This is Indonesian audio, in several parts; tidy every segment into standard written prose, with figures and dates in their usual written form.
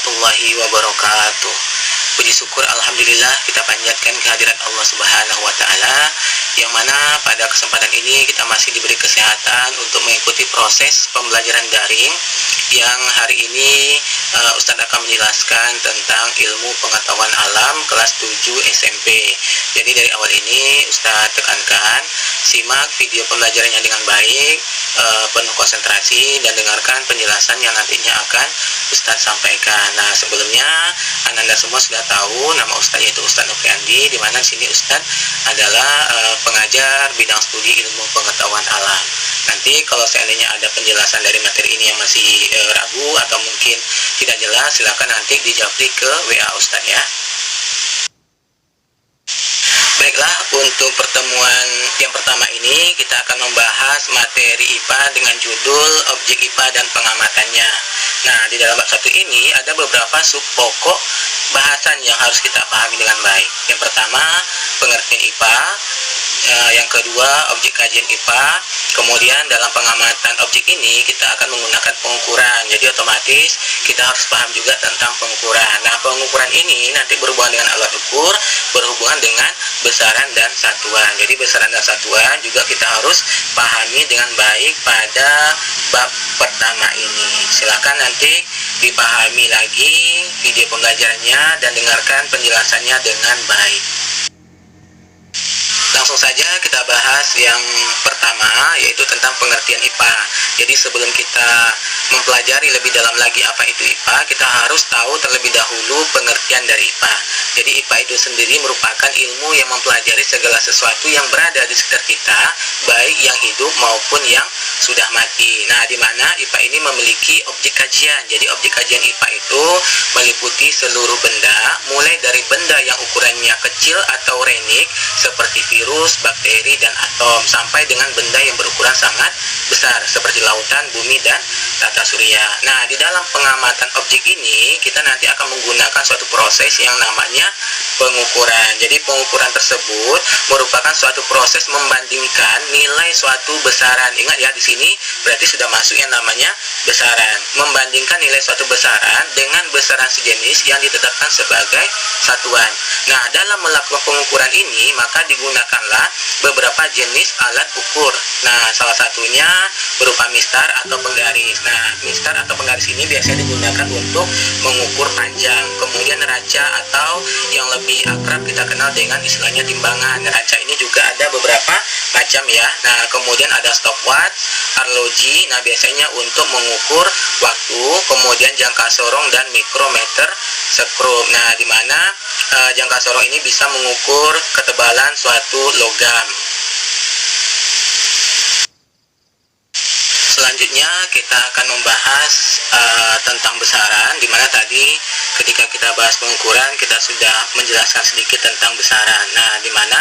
warahmatullahi wabarakatuh. Puji syukur Alhamdulillah kita panjatkan kehadirat Allah Subhanahu wa Ta'ala, yang mana pada kesempatan ini kita masih diberi kesehatan untuk mengikuti proses pembelajaran daring, yang hari ini Ustadz akan menjelaskan tentang ilmu pengetahuan alam kelas 7 SMP. Jadi dari awal ini Ustadz tekankan, simak video pembelajarannya dengan baik, penuh konsentrasi, dan dengarkan penjelasan yang nantinya akan Ustadz sampaikan. Nah, sebelumnya Anda semua sudah tahu nama Ustadz, yaitu Ustadz Nofriandi, di mana di sini Ustadz adalah pengajar bidang studi ilmu pengetahuan alam. Nanti kalau seandainya ada penjelasan dari materi ini yang masih ragu atau mungkin tidak jelas, silakan nanti dijawab ke WA Ustadz ya. Baiklah, untuk pertemuan yang pertama ini kita akan membahas materi IPA dengan judul objek IPA dan pengamatannya. Nah, di dalam bab 1 ini ada beberapa sub pokok bahasan yang harus kita pahami dengan baik. Yang pertama, pengertian IPA. Yang kedua, objek kajian IPA. Kemudian dalam pengamatan objek ini kita akan menggunakan pengukuran. Jadi otomatis kita harus paham juga tentang pengukuran. Nah, pengukuran ini nanti berhubungan dengan alat ukur, berhubungan dengan besaran dan satuan. Jadi besaran dan satuan juga kita harus pahami dengan baik pada bab pertama ini. Silakan nanti dipahami lagi video pembelajarannya dan dengarkan penjelasannya dengan baik. Langsung saja kita bahas yang pertama, yaitu tentang pengertian IPA. Jadi sebelum kita mempelajari lebih dalam lagi apa itu IPA, kita harus tahu terlebih dahulu pengertian dari IPA. Jadi IPA itu sendiri merupakan ilmu yang mempelajari segala sesuatu yang berada di sekitar kita, baik yang hidup maupun yang sudah mati. Nah, di mana IPA ini memiliki objek kajian. Jadi objek kajian IPA itu meliputi seluruh benda, mulai dari benda yang ukurannya kecil atau renik seperti virus, bakteri, dan atom, sampai dengan benda yang berukuran sangat besar seperti lautan, bumi, dan tata surya. Nah, di dalam pengamatan objek ini kita nanti akan menggunakan suatu proses yang namanya pengukuran. Jadi pengukuran tersebut merupakan suatu proses membandingkan nilai suatu besaran. Ingat ya, di sini berarti sudah masuk yang namanya besaran. Membandingkan nilai suatu besaran dengan besaran sejenis yang ditetapkan sebagai satuan. Nah, dalam melakukan pengukuran ini maka digunakanlah beberapa jenis alat ukur. Nah, salah satunya berupa mistar atau penggaris. Nah, mistar atau penggaris ini biasanya digunakan untuk mengukur panjang. Kemudian neraca atau yang lebih akrab kita kenal dengan istilahnya timbangan. Neraca ini juga ada beberapa macam ya. Nah, kemudian ada stopwatch, arloji. Nah, biasanya untuk mengukur waktu. Kemudian jangka sorong dan mikrometer skrup. Nah, di mana jangka sorong ini bisa mengukur ketebalan suatu logam. Selanjutnya kita akan membahas tentang besaran, di mana tadi ketika kita bahas pengukuran kita sudah menjelaskan sedikit tentang besaran. Nah, di mana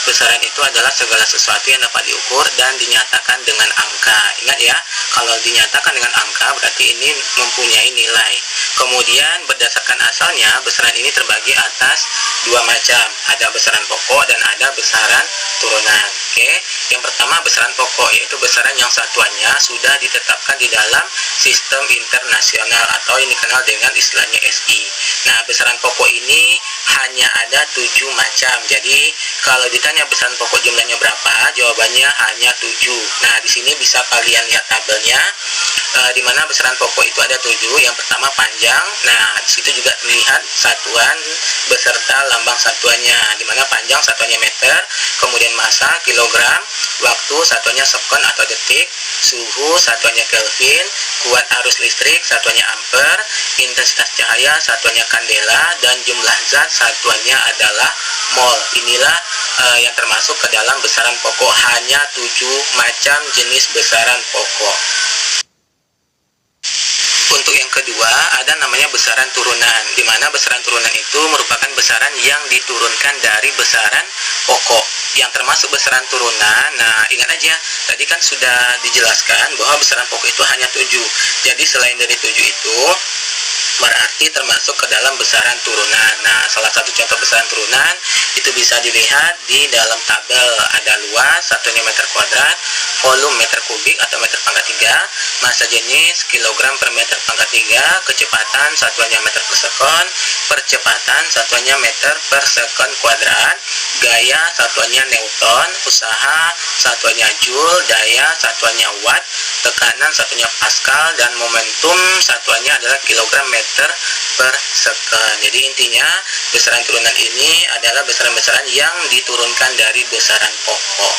besaran itu adalah segala sesuatu yang dapat diukur dan dinyatakan dengan angka. Ingat ya, kalau dinyatakan dengan angka berarti ini mempunyai nilai. Kemudian berdasarkan asalnya besaran ini terbagi atas dua macam, ada besaran pokok dan ada besaran turunan. Oke, yang pertama besaran pokok, yaitu besaran yang satuannya sudah ditetapkan di dalam sistem internasional atau yang dikenal dengan istilahnya SI. Nah, besaran pokok ini hanya ada 7 macam. Jadi kalau ditanya besaran pokok jumlahnya berapa, jawabannya hanya 7. Nah, di sini bisa kalian lihat tabelnya, di mana besaran pokok itu ada 7. Yang pertama panjang. Nah, di situ juga terlihat satuan beserta lambang satuannya, di mana panjang satuannya meter, kemudian massa kilogram, waktu satuannya sekon atau detik, suhu satuannya Kelvin, kuat arus listrik satuannya ampere, intensitas cahaya satuannya kandela, dan jumlah zat satuannya adalah mol. Inilah yang termasuk ke dalam besaran pokok. Hanya 7 macam jenis besaran pokok. Untuk yang kedua ada namanya besaran turunan, di mana besaran turunan itu merupakan besaran yang diturunkan dari besaran pokok. Yang termasuk besaran turunan, nah ingat aja tadi kan sudah dijelaskan bahwa besaran pokok itu hanya 7. Jadi selain dari 7 itu berarti termasuk ke dalam besaran turunan. Nah, salah satu contoh besaran turunan itu bisa dilihat di dalam tabel. Ada luas satunya meter kuadrat, volume meter kubik atau meter pangkat 3, massa jenis kilogram per meter pangkat 3, kecepatan satuannya meter per sekon, percepatan satuannya meter per sekon kuadrat, gaya satuannya newton, usaha satuannya joule, daya satuannya watt, tekanan satunya pascal, dan momentum satuannya adalah kilogram meter per sekon. Jadi intinya besaran turunan ini adalah besaran-besaran yang diturunkan dari besaran pokok.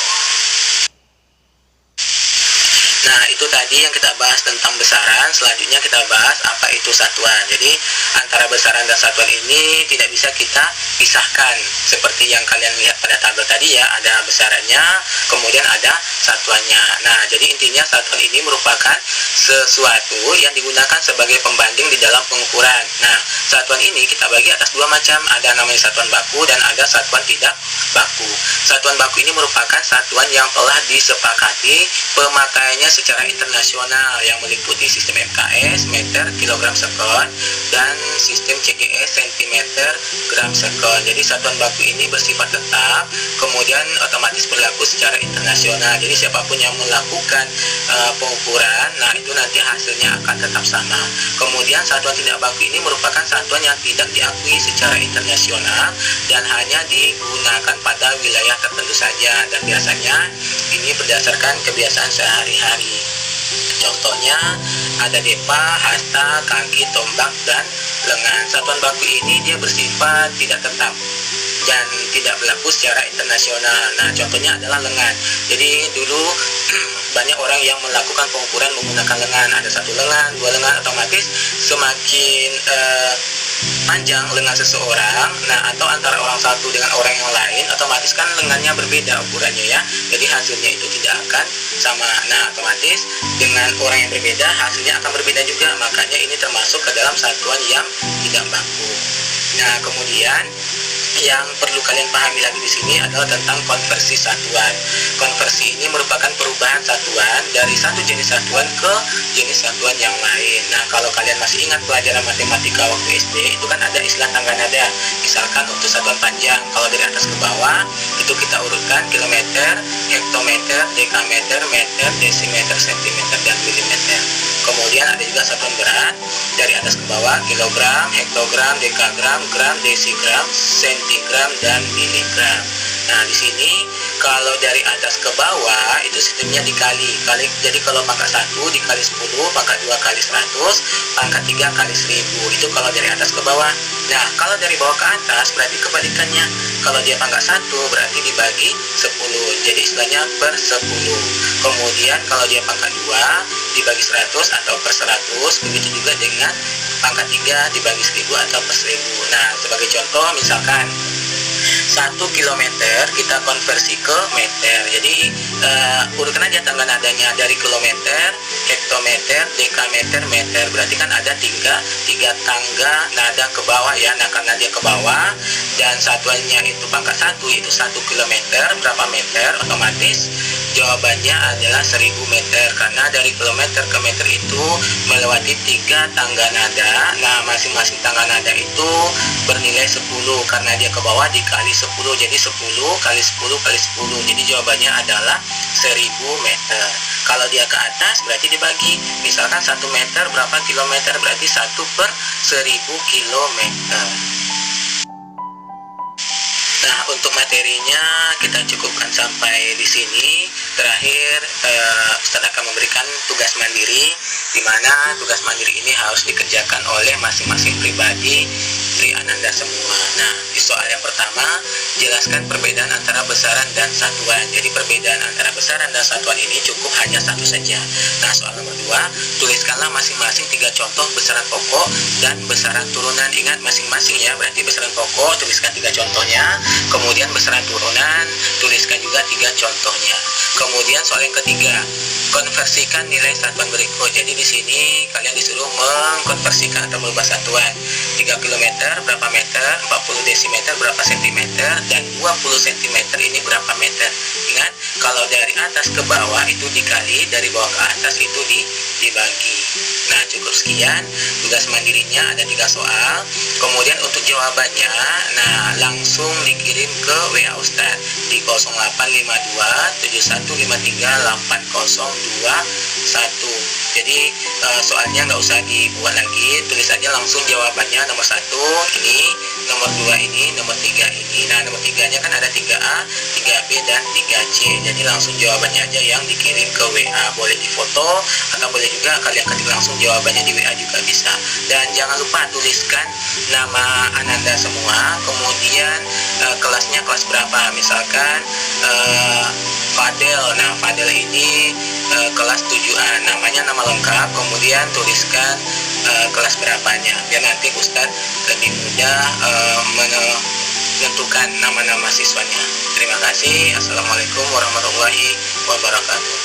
Nah, itu tadi yang kita bahas tentang besaran. Selanjutnya kita bahas apa itu satuan. Jadi antara besaran dan satuan ini tidak bisa kita pisahkan. Seperti yang kalian lihat pada tabel tadi ya, ada besarannya, kemudian ada satuannya. Nah, jadi intinya satuan ini merupakan sesuatu yang digunakan sebagai pembanding di dalam pengukuran. Nah, satuan ini kita bagi atas dua macam. Ada namanya satuan baku dan ada satuan tidak baku. Satuan baku ini merupakan satuan yang telah disepakati pemakaiannya secara internasional yang meliputi sistem MKS, meter, kilogram sekon, dan sistem CGS, sentimeter, gram sekon. Jadi satuan baku ini bersifat tetap, kemudian otomatis berlaku secara internasional. Jadi siapapun yang melakukan pengukuran, nah itu nanti hasilnya akan tetap sama. Kemudian satuan tidak baku ini merupakan satuan yang tidak diakui secara internasional dan hanya digunakan pada wilayah tertentu saja, dan biasanya ini berdasarkan kebiasaan sehari-hari. Contohnya ada depa, hasta, kaki, tombak, dan lengan. Satuan baku ini dia bersifat tidak tetap dan tidak berlaku secara internasional. Nah, contohnya adalah lengan. Jadi dulu banyak orang yang melakukan pengukuran menggunakan lengan. Ada satu lengan, dua lengan, otomatis semakin panjang lengan seseorang, nah atau antara orang satu dengan orang yang lain, otomatis kan lengannya berbeda ukurannya ya. Jadi hasilnya itu tidak akan sama. Nah, otomatis dengan orang yang berbeda hasilnya akan berbeda juga. Makanya ini termasuk ke dalam satuan yang tidak baku. Nah, kemudian yang perlu kalian pahami lagi di sini adalah tentang konversi satuan. Konversi ini merupakan perubahan satuan dari satu jenis satuan ke jenis satuan yang lain. Nah, kalau kalian masih ingat pelajaran matematika waktu SD, itu kan ada istilah tangga nada. Misalkan untuk satuan panjang, kalau dari atas ke bawah itu kita urutkan kilometer, hektometer, dekameter, meter, desimeter, sentimeter, dan milimeter. Kemudian ada juga satuan berat dari atas ke bawah, kilogram, hektogram, dekagram, gram, desigram, sentigram, dan miligram. Nah, di sini kalau dari atas ke bawah itu sistemnya dikali. Jadi kalau pangkat 1 dikali 10, pangkat 2 kali 100, pangkat 3 kali 1000. Itu kalau dari atas ke bawah. Nah, kalau dari bawah ke atas berarti kebalikannya. Kalau dia pangkat 1 berarti dibagi 10. Jadi istilahnya per 10. Kemudian kalau dia pangkat 2 dibagi 100 atau per 100. Begitu juga dengan pangkat 3 dibagi 1000 atau per 1000. Nah, sebagai contoh misalkan 1 kilometer kita konversi ke meter. Jadi urutkan aja tangga nadanya dari kilometer, hektometer, dekameter, meter. Berarti kan ada tiga tangga nada ke bawah ya. Nah, karena dia ke bawah dan satuannya itu pangkat 1 yaitu 1 kilometer, berapa meter? Otomatis jawabannya adalah 1000 meter, karena dari kilometer ke meter itu melewati 3 tangga nada. Nah, masing-masing tangga nada itu bernilai 10 karena dia ke bawah dikali 10, jadi 10 kali 10 kali 10. Jadi jawabannya adalah 1000 meter. Kalau dia ke atas berarti dibagi. Misalkan 1 meter berapa kilometer, berarti 1 per 1000 kilometer. Nah, untuk materinya kita cukupkan sampai di sini. Terakhir, Ustadz akan memberikan tugas mandiri, di mana tugas mandiri ini harus dikerjakan oleh masing-masing pribadi Tri Ananda semua. Nah, di soal yang pertama, jelaskan perbedaan antara besaran dan satuan. Jadi perbedaan antara besaran dan satuan ini cukup hanya satu saja. Nah, soal nomor 2, tuliskanlah masing-masing 3 contoh besaran pokok dan besaran turunan. Ingat masing-masing ya, berarti besaran pokok tuliskan 3 contohnya, kemudian besaran turunan tuliskan juga 3 contohnya. Kemudian soal yang ketiga, konversikan nilai satuan berikut. Jadi di sini kalian disuruh mengkonversikan atau merubah satuan. 3 km berapa meter, 40 desimeter berapa sentimeter, dan 20 cm ini berapa meter. Ingat, kalau dari atas ke bawah itu dikali, dari bawah ke atas itu dibagi. Nah, cukup sekian. Tugas mandirinya ada 3 soal. Kemudian untuk jawabannya, nah langsung dikirim ke WA Ustadz di 0852 7153 8021. Jadi soalnya nggak usah dibuat lagi, tulis aja langsung jawabannya. Nomor 1 ini, nomor 2 ini, nomor 3 ini. Nah, nomor 3-nya kan ada 3A, 3B, dan 3C. Jadi langsung jawabannya aja yang dikirim ke WA. Boleh difoto atau boleh juga kalian ketik langsung jawabannya di WA juga bisa. Dan jangan lupa tuliskan nama Ananda semua, kemudian kelasnya kelas berapa. Misalkan Fadel. Nah, Fadel ini kelas 7A, namanya nama lengkap, kemudian tuliskan kelas berapanya, biar nanti Ustadz lebih mudah menentukan nama-nama siswanya. Terima kasih. Assalamualaikum warahmatullahi wabarakatuh.